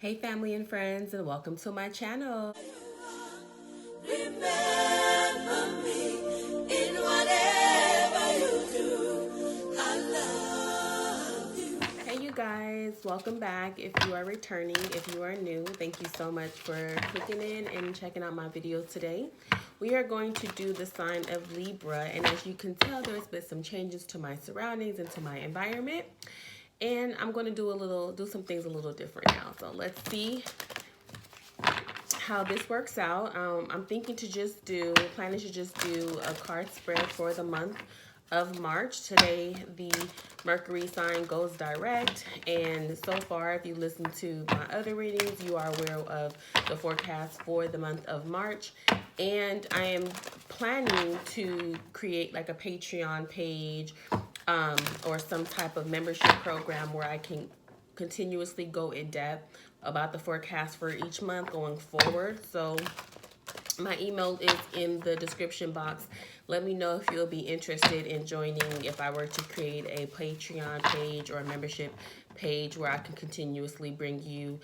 Hey family and friends, and welcome to my channel. Remember me in whatever you do. I love you. Hey you guys, welcome back. If you are returning, if you are new, thank you so much for clicking in and checking out my video today. We are going to do the sign of Libra, and as you can tell, there's been some changes to my surroundings and to my environment. And I'm going to do some things a little different now. So let's see how this works out. I'm thinking to planning to just do a card spread for the month of March. Today, the Mercury sign goes direct, and so far, if you listen to my other readings, you are aware of the forecast for the month of March. And I am planning to create like a Patreon page or some type of membership program where I can continuously go in depth about the forecast for each month going forward. So my email is in the description box. Let me know if you'll be interested in joining if I were to create a Patreon page or a membership page where I can continuously bring you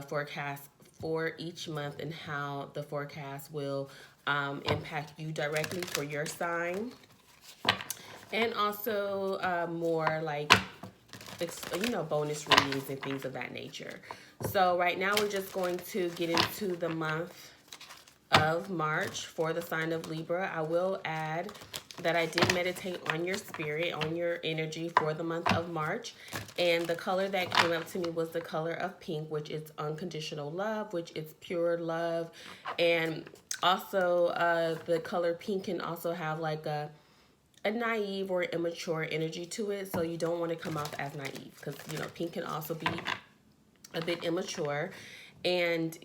forecasts for each month and how the forecast will impact you directly for your sign. And also more like, bonus readings and things of that nature. So right now we're just going to get into the month of March for the sign of Libra. I will add that I did meditate on your spirit, on your energy for the month of March. And the color that came up to me was the color of pink, which is unconditional love, which is pure love. And also the color pink can also have like a naive or immature energy to it, so you don't want to come off as naive because pink can also be a bit immature. And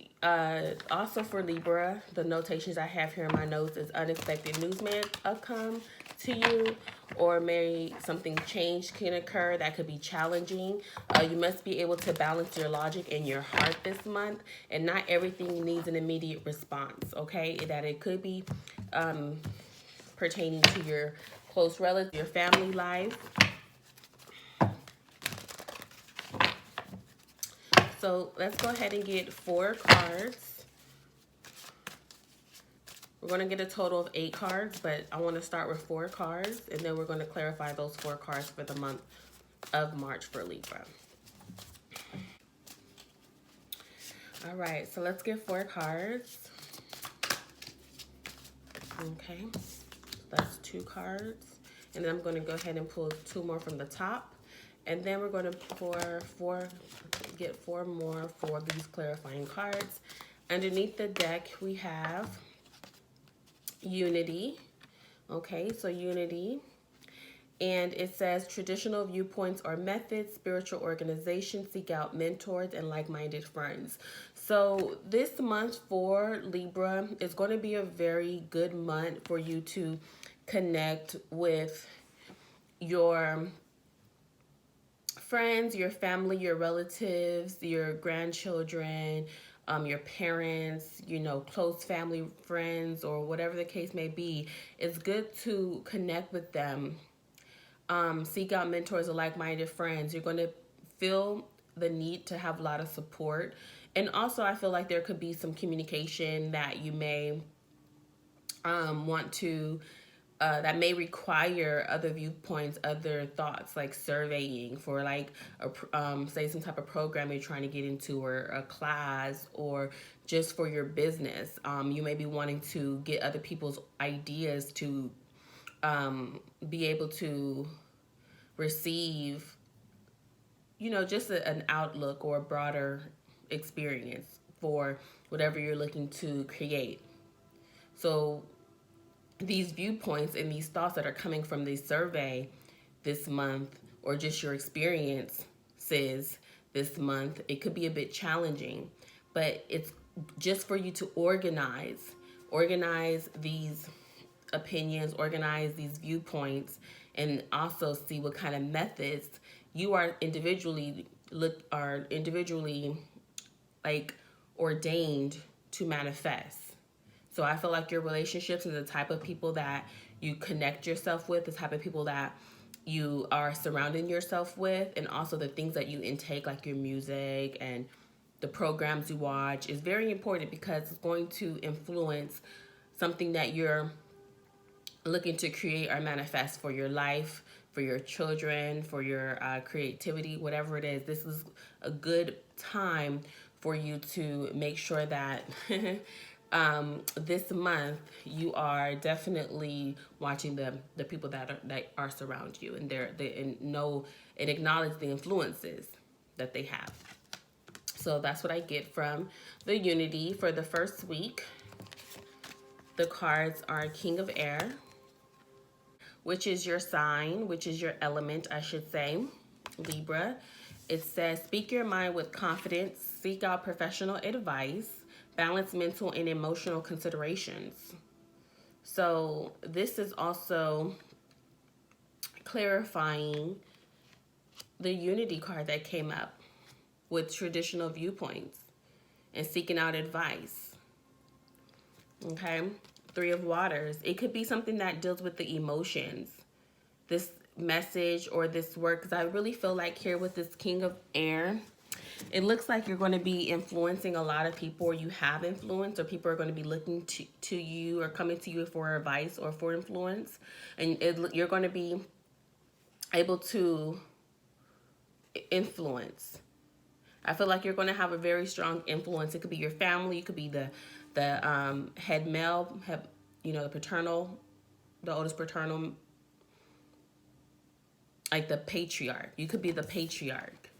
also for Libra, the notations I have here in my notes is unexpected news may come to you, or maybe something change can occur that could be challenging. You must be able to balance your logic and your heart this month, and not everything needs an immediate response, okay? That it could be pertaining to your close relatives, your family life. So let's go ahead and get 4 cards. We're going to get a total of 8 cards, but I want to start with 4 cards, and then we're going to clarify those 4 cards for the month of March for Libra. All right, so let's get 4 cards. Okay, that's 2 cards. And then I'm going to go ahead and pull 2 more from the top. And then we're going to get 4 more for these clarifying cards. Underneath the deck, we have Unity. Okay, so Unity. And it says traditional viewpoints or methods, spiritual organization, seek out mentors and like-minded friends. So this month for Libra is going to be a very good month for you to connect with your friends, your family, your relatives, your grandchildren, your parents, close family friends, or whatever the case may be. It's good to connect with them. Seek out mentors or like-minded friends. You're going to feel the need to have a lot of support. And also, I feel like there could be some communication that you may want to that may require other viewpoints, other thoughts, like surveying for like say some type of program you're trying to get into, or a class, or just for your business. You may be wanting to get other people's ideas to be able to receive, just an outlook or a broader experience for whatever you're looking to create. So these viewpoints and these thoughts that are coming from this survey this month, or just your experiences this month, it could be a bit challenging, but it's just for you to organize these opinions, organize these viewpoints, and also see what kind of methods you are individually like ordained to manifest. So I feel like your relationships and the type of people that you connect yourself with, the type of people that you are surrounding yourself with, and also the things that you intake, like your music and the programs you watch is very important because it's going to influence something that you're looking to create or manifest for your life, for your children, for your creativity, whatever it is. This is a good time for you to make sure that this month you are definitely watching the people that are surround you, and they know and acknowledge the influences that they have. So that's what I get from the Unity for the first week. The cards are King of Air, which is your sign, which is your element, I should say, Libra. It says, speak your mind with confidence, seek out professional advice, balance mental and emotional considerations. So this is also clarifying the Unity card that came up with traditional viewpoints and seeking out advice. Okay, Three of Waters. It could be something that deals with the emotions. This message or this work, because I really feel like here with this King of Air, it looks like you're going to be influencing a lot of people, or you have influence, or people are going to be looking to you or coming to you for advice or for influence. And you're going to be able to influence. I feel like you're going to have a very strong influence. It could be your family. It could be the head male, the paternal, the oldest paternal, like the patriarch. You could be the patriarch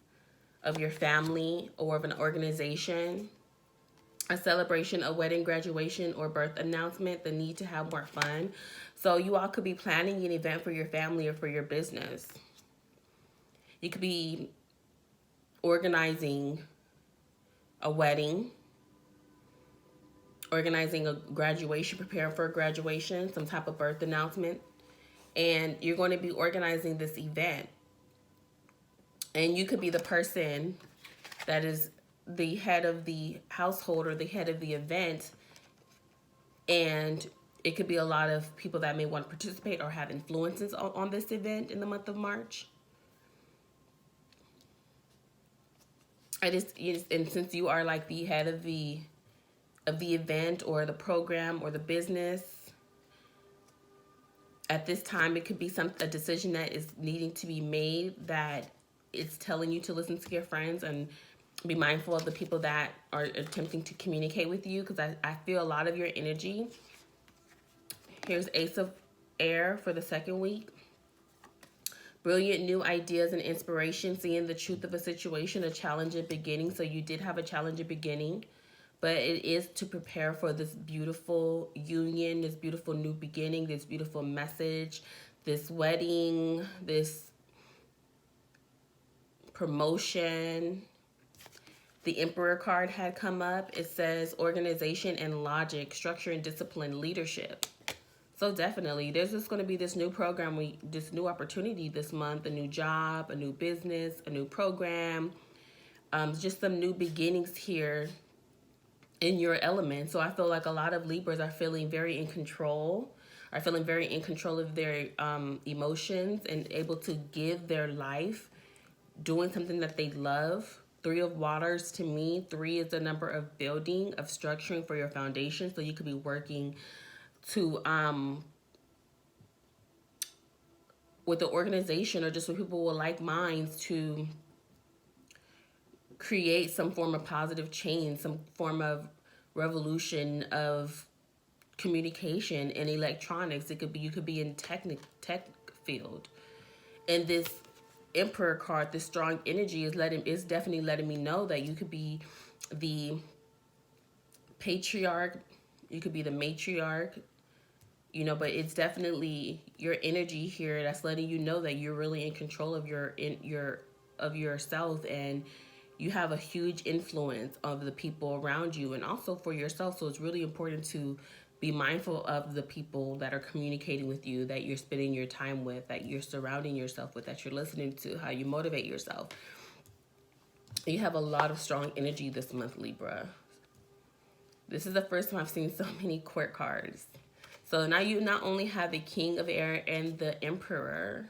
of your family or of an organization, a celebration, a wedding, graduation, or birth announcement, the need to have more fun. So you all could be planning an event for your family or for your business. You could be organizing a wedding, organizing a graduation, preparing for a graduation, some type of birth announcement, and you're going to be organizing this event. And you could be the person that is the head of the household or the head of the event, and it could be a lot of people that may want to participate or have influences on this event in the month of March. And since you are like the head of the event or the program or the business, at this time it could be a decision that is needing to be made, that it's telling you to listen to your friends and be mindful of the people that are attempting to communicate with you, because I feel a lot of your energy. Here's Ace of Air for the second week. Brilliant new ideas and inspiration, seeing the truth of a situation, a challenging beginning. So you did have a challenging beginning, but it is to prepare for this beautiful union, this beautiful new beginning, this beautiful message, this wedding, this promotion. The Emperor card had come up. It says organization and logic, structure and discipline, leadership. So definitely, there's just going to be this new program, this new opportunity this month, a new job, a new business, a new program, just some new beginnings here in your element. So I feel like a lot of Libras are feeling very in control, of their emotions and able to give their life doing something that they love. Three of Waters, to me, 3 is the number of building, of structuring for your foundation. So you could be working to with the organization or just with people with like minds to create some form of positive change, some form of revolution of communication and electronics. It could be, you could be in tech field. And this Emperor card, this strong energy is definitely letting me know that you could be the patriarch, you could be the matriarch, but it's definitely your energy here that's letting you know that you're really in control of yourself, and you have a huge influence of the people around you and also for yourself. So it's really important to be mindful of the people that are communicating with you, that you're spending your time with, that you're surrounding yourself with, that you're listening to, how you motivate yourself. You have a lot of strong energy this month, Libra. This is the first time I've seen so many court cards. So now you not only have the King of Air and the Emperor,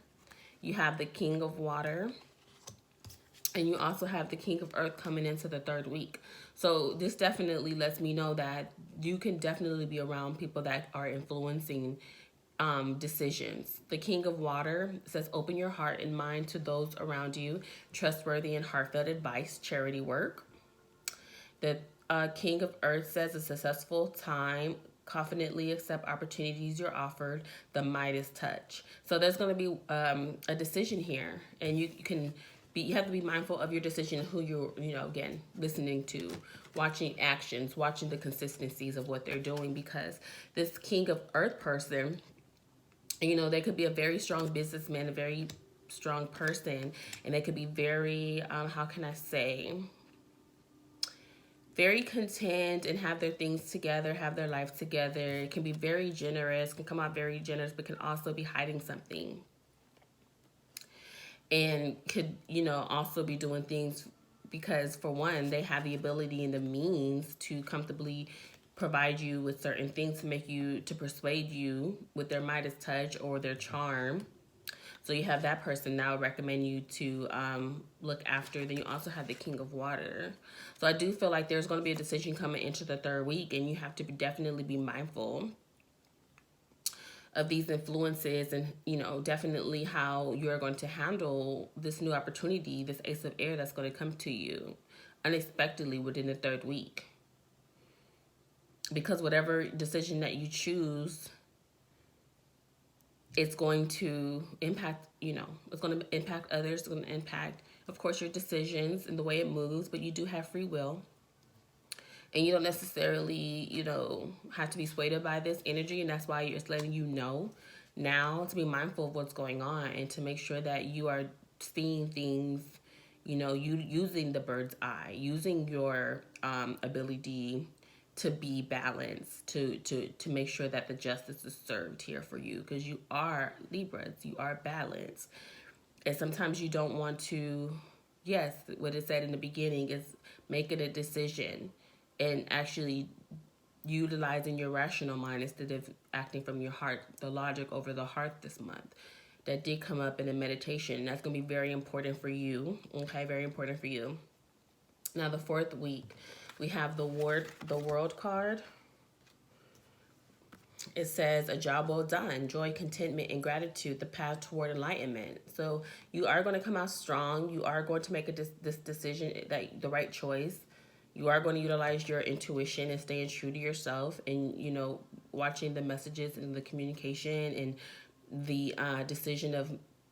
you have the King of Water, And you also have the King of Earth coming into the third week. So this definitely lets me know that you can definitely be around people that are influencing decisions. The King of Water says, open your heart and mind to those around you. Trustworthy and heartfelt advice, charity work. The King of Earth says, a successful time. Confidently accept opportunities you're offered. The Midas touch. So there's going to be a decision here, and you can be. You have to be mindful of your decision, who you're, again, listening to, watching actions, watching the consistencies of what they're doing, because this King of Earth person, they could be a very strong businessman, a very strong person, and they could be very, how can I say, very content and have their things together, have their life together. It can be very generous, can come out very generous, but can also be hiding something. And could, also be doing things because, for one, they have the ability and the means to comfortably provide you with certain things to persuade you with their Midas touch or their charm. So you have that person now recommend you to look after. Then you also have the King of Water. So I do feel like there's going to be a decision coming into the third week, and you have to definitely be mindful of these influences and, definitely how you're going to handle this new opportunity, this Ace of Air that's going to come to you unexpectedly within the third week. Because whatever decision that you choose, it's going to impact, it's going to impact others. It's going to impact, of course, your decisions and the way it moves, but you do have free will. And you don't necessarily, have to be swayed by this energy. And that's why it's letting you know now to be mindful of what's going on and to make sure that you are seeing things, you using the bird's eye, using your ability to be balanced, to make sure that the justice is served here for you, because you are Libras, you are balanced. And sometimes you don't want to, yes, what it said in the beginning is making a decision and actually utilizing your rational mind instead of acting from your heart, the logic over the heart this month. That did come up in the meditation. That's going to be very important for you. Okay, very important for you. Now, the fourth week, we have the World card. It says, a job well done, joy, contentment, and gratitude, the path toward enlightenment. So you are going to come out strong. You are going to make this decision, that the right choice. You are going to utilize your intuition and staying true to yourself and, watching the messages and the communication and the decision of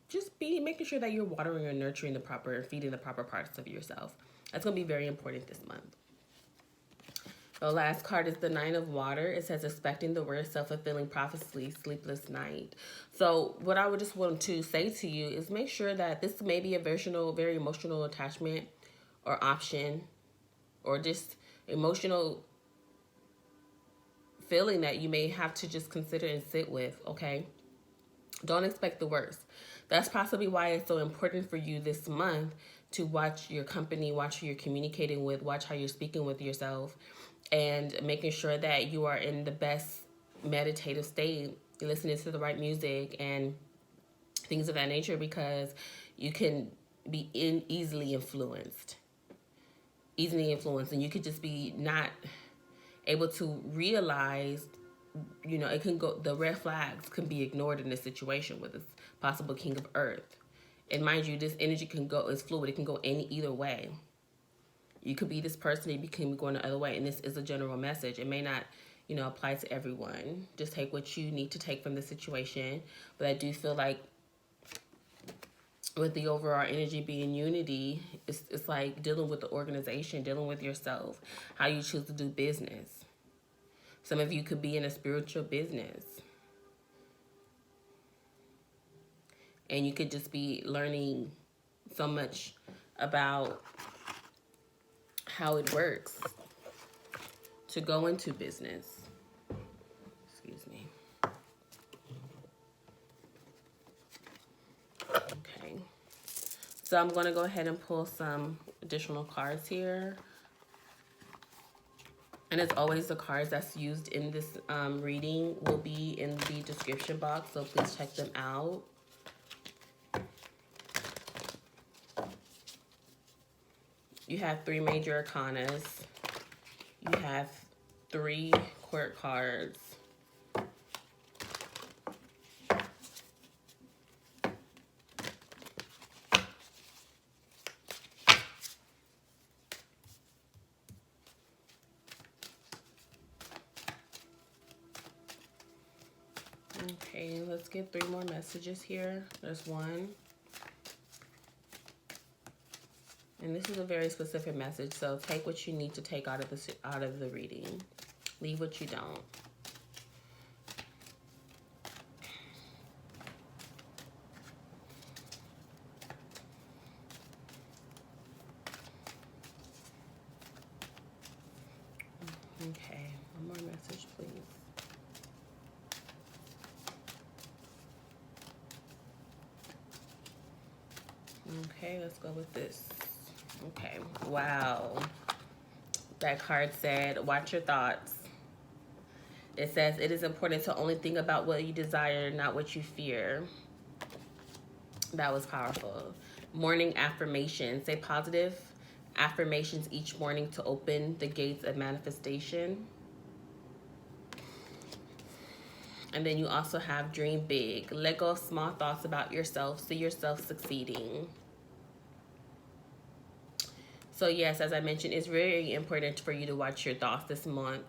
just making sure that you're watering and nurturing feeding the proper parts of yourself. That's going to be very important this month. The last card is the Nine of Water. It says, expecting the worst, self-fulfilling prophecy, sleepless night. So what I would just want to say to you is make sure that this may be a very emotional attachment or option, or just emotional feeling that you may have to just consider and sit with, okay? Don't expect the worst. That's possibly why it's so important for you this month to watch your company, watch who you're communicating with, watch how you're speaking with yourself, and making sure that you are in the best meditative state, listening to the right music and things of that nature, because you can be easily influenced, and you could just be not able to realize, it can go, the red flags can be ignored in this situation with this possible King of Earth. And mind you, this energy is fluid. It can go either way. You could be this person, you can be going the other way, and this is a general message. It may not, apply to everyone. Just take what you need to take from the situation. But I do feel like with the overall energy being unity, it's like dealing with the organization, dealing with yourself, how you choose to do business. Some of you could be in a spiritual business, and you could just be learning so much about how it works to go into business. Excuse me. Okay. So I'm going to go ahead and pull some additional cards here. And as always, the cards that's used in this reading will be in the description box, so please check them out. You have 3 major arcanas. You have 3 court cards. Okay, let's get 3 more messages here. There's 1. And this is a very specific message, so take what you need to take out of the reading. Leave what you don't. Okay, one more message, please. Okay, let's go with this. Okay, wow. That card said, watch your thoughts. It says, it is important to only think about what you desire, not what you fear. That was powerful. Morning affirmation. Say positive affirmations each morning to open the gates of manifestation. And then you also have dream big. Let go of small thoughts about yourself. See yourself succeeding. So yes, as I mentioned, it's very important for you to watch your thoughts this month.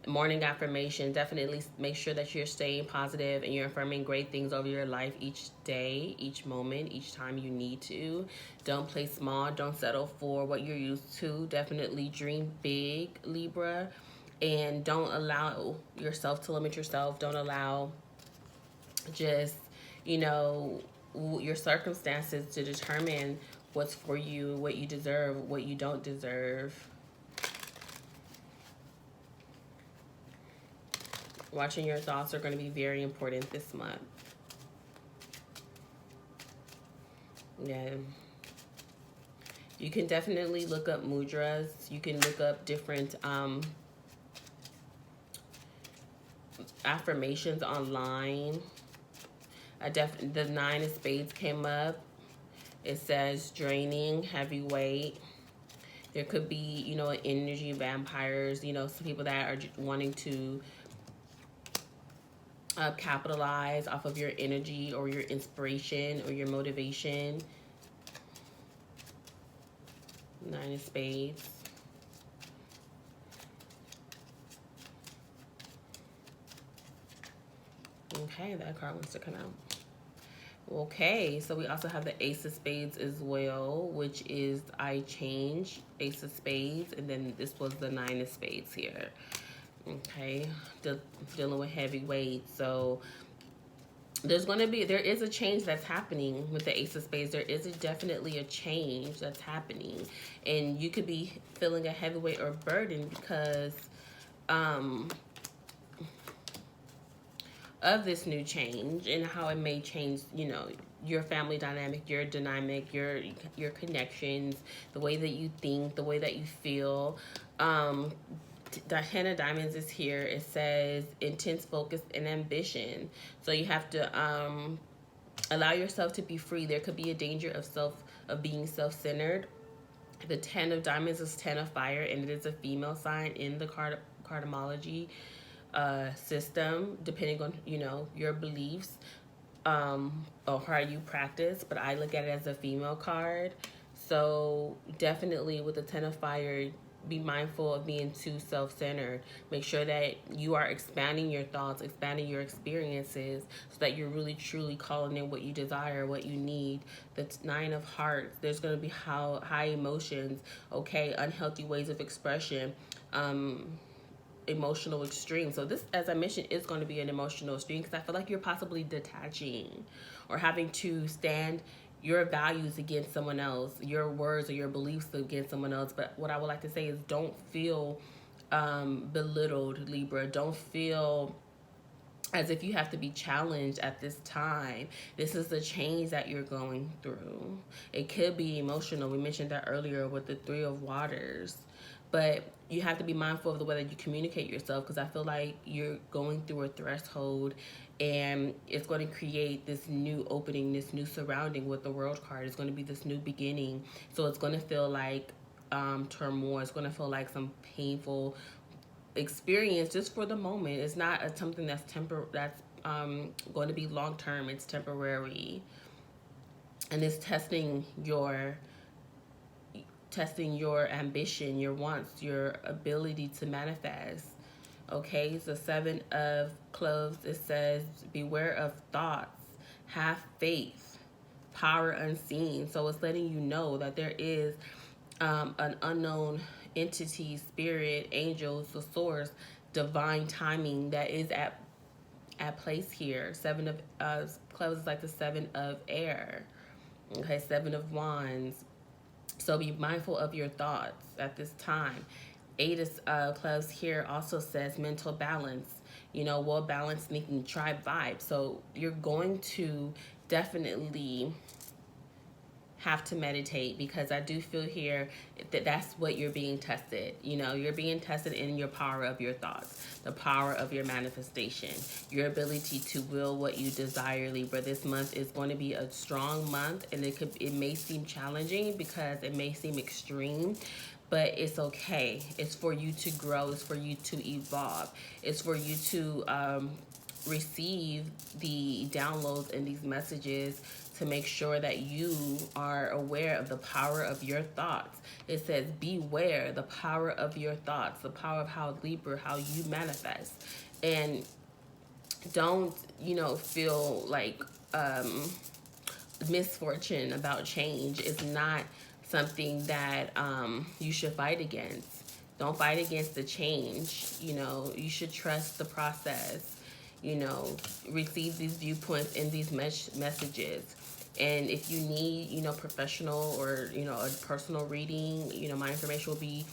Morning affirmation, definitely make sure that you're staying positive and you're affirming great things over your life each day, each moment, each time you need to. Don't play small. Don't settle for what you're used to. Definitely dream big, Libra. And don't allow yourself to limit yourself. Don't allow just, you know, your circumstances to determine what's for you, what you deserve, what you don't deserve. Watching your thoughts are going to be very important this month. Yeah. You can definitely look up mudras. You can look up different affirmations online. The 9 of Spades came up. It says draining, heavyweight. There could be, you know, energy vampires, you know, some people that are wanting to capitalize off of your energy or your inspiration or your motivation. 9 of Spades. Okay, that card wants to come out. Okay, so we also have the Ace of Spades as well, which is I change, Ace of Spades, and then this was the 9 of Spades here. Okay, dealing with heavyweight. So there is a change that's happening with the Ace of Spades. There is definitely a change that's happening, and you could be feeling a heavyweight or burden because of this new change and how it may change, you know, your family dynamic, your your connections, the way that you think, the way that you feel. The Ten of Diamonds is here. It says intense focus and ambition. So you have to allow yourself to be free. There could be a danger of being self-centered. The 10 of Diamonds is 10 of fire, and it is a female sign in the cardamology system, depending on, you know, your beliefs or how you practice, but I look at it as a female card. So definitely with the 10 of fire, be mindful of being too self-centered. Make sure that you are expanding your thoughts, expanding your experiences, so that you're really truly calling in what you desire, what you need. The 9 of Hearts, there's going to be high emotions, okay, unhealthy ways of expression, emotional extreme. So this, as I mentioned, is going to be an emotional extreme because I feel like you're possibly detaching or having to stand your values against someone else, your words or your beliefs against someone else. But what I would like to say is don't feel belittled, Libra. Don't feel as if you have to be challenged at this time. This is the change that you're going through. It could be emotional. We mentioned that earlier with the 3 of Waters. But you have to be mindful of the way that you communicate yourself, because I feel like you're going through a threshold and it's going to create this new opening, this new surrounding with the World card. It's going to be this new beginning. So it's going to feel like turmoil. It's going to feel like some painful experience just for the moment. It's not something that's going to be long term. It's temporary, and it's testing your ambition, your wants, your ability to manifest. Okay, so 7 of Clubs, it says, beware of thoughts, have faith, power unseen. So it's letting you know that there is an unknown entity, spirit, angels, the source, divine timing that is at place here. 7 of Clubs is like the 7 of Air. Okay, 7 of Wands. So be mindful of your thoughts at this time. 8 of Clubs here also says mental balance. Well balanced thinking, tribe vibe. So you're going to definitely have to meditate, because I do feel here that that's what you're being tested. You're being tested in your power of your thoughts, the power of your manifestation, your ability to will what you desire, Libra. This month is going to be a strong month, and it may seem challenging because it may seem extreme, but it's okay. It's for you to grow. It's for you to evolve. It's for you to receive the downloads and these messages to make sure that you are aware of the power of your thoughts. It says, beware the power of your thoughts, the power of how you manifest. And don't, feel like misfortune about change. It's not something that you should fight against. Don't fight against the change. You should trust the process. Receive these viewpoints and these messages. And if you need, professional or, a personal reading, my information will be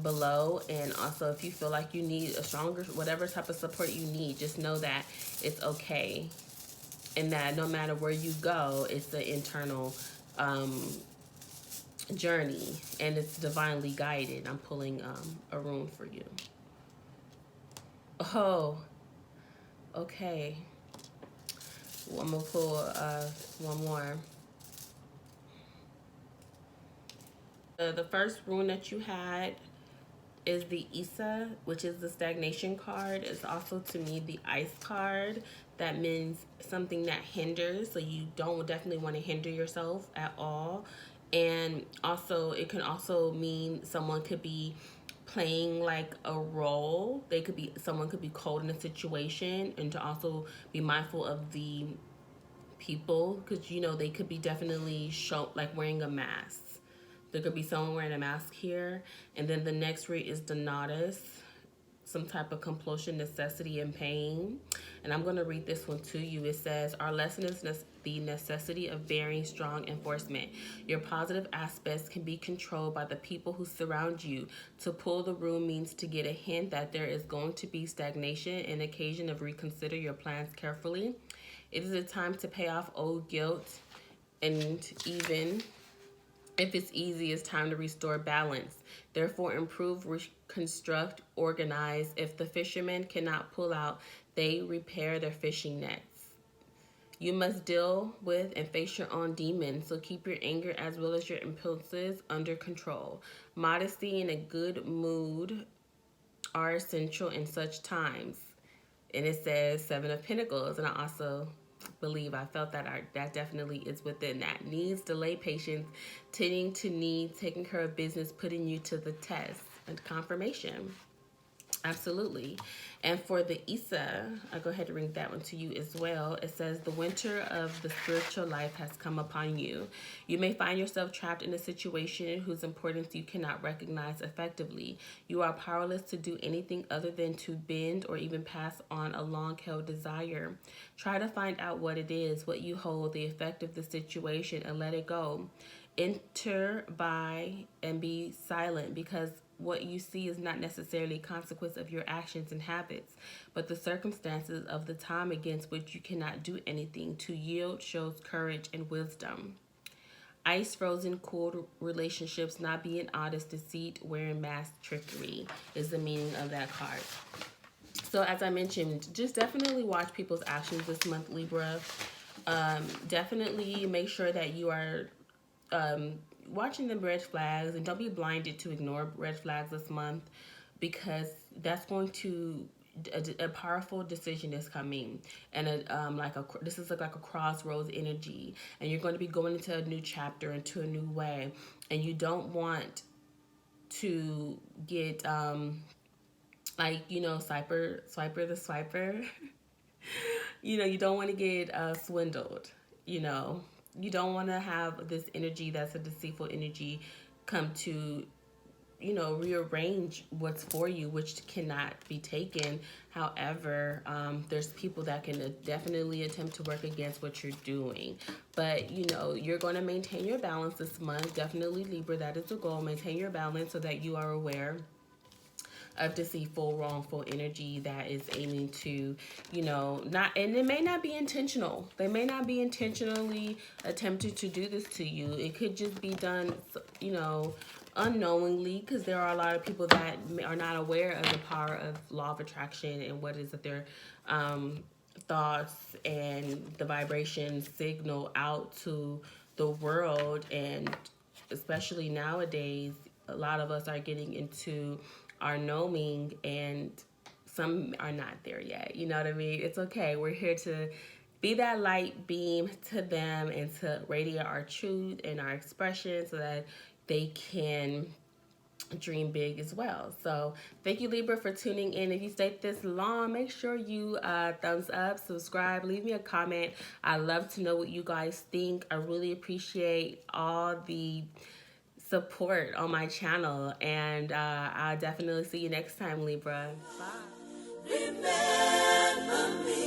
below. And also, if you feel like you need a stronger, whatever type of support you need, just know that it's okay. And that no matter where you go, it's the internal journey, and it's divinely guided. I'm pulling a rune for you. Oh, okay. I'm gonna pull one more. The first rune that you had is the Isa, which is the stagnation card. It's also, to me, the ice card. That means something that hinders. So you don't definitely want to hinder yourself at all. And also, it can also mean someone could be playing like a role. Someone could be cold in a situation, and to also be mindful of the people, because they could be definitely like wearing a mask. There could be someone wearing a mask here. And then the next read is Donatus, some type of compulsion, necessity, and pain. And I'm going to read this one to you. It says, our lesson is the necessity of bearing strong enforcement. Your positive aspects can be controlled by the people who surround you. To pull the rune means to get a hint that there is going to be stagnation, an occasion of reconsider your plans carefully. It is a time to pay off old guilt, and even if it's easy, it's time to restore balance. Therefore, improve, reconstruct, organize. If the fishermen cannot pull out, they repair their fishing nets. You must deal with and face your own demons, so keep your anger as well as your impulses under control. Modesty and a good mood are essential in such times. And it says 7 of Pentacles, and I also believe I felt that that definitely is within that. Needs, delay, patience, tending to needs, taking care of business, putting you to the test, and confirmation. Absolutely. And for the Isa, I'll go ahead and read that one to you as well. It says, the winter of the spiritual life has come upon you. You may find yourself trapped in a situation whose importance you cannot recognize effectively. You are powerless to do anything other than to bend or even pass on a long-held desire. Try to find out what it is, what you hold, the effect of the situation, and let it go. Enter by and be silent, because what you see is not necessarily a consequence of your actions and habits, but the circumstances of the time against which you cannot do anything. To yield shows courage and wisdom. Ice, frozen, cold relationships, not being honest, deceit, wearing mask, trickery is the meaning of that card. So as I mentioned, just definitely watch people's actions this month, Libra. Definitely make sure that you are watching the red flags, and don't be blinded to ignore red flags this month, because that's going to a powerful decision is coming, and this is like a crossroads energy, and you're going to be going into a new chapter, into a new way, and you don't want to get like, you know, swiper the swiper. You know, you don't want to get swindled. You know, you don't want to have this energy that's a deceitful energy come to, you know, rearrange what's for you, which cannot be taken. However, there's people that can definitely attempt to work against what you're doing. But, you know, you're going to maintain your balance this month. Definitely, Libra, that is the goal. Maintain your balance so that you are aware of deceitful, wrongful energy that is aiming to, you know, not, and it may not be intentional. They may not be intentionally attempting to do this to you. It could just be done, you know, unknowingly, because there are a lot of people that are not aware of the power of law of attraction and what is that their thoughts and the vibrations signal out to the world. And especially nowadays, a lot of us are getting into our knowing, and some are not there yet. You know what I mean? It's okay. We're here to be that light beam to them and to radiate our truth and our expression so that they can dream big as well. So thank you, Libra, for tuning in. If you stayed this long, make sure you thumbs up, subscribe, leave me a comment. I love to know what you guys think. I really appreciate all the support on my channel, and I'll definitely see you next time, Libra. Bye. Remember me.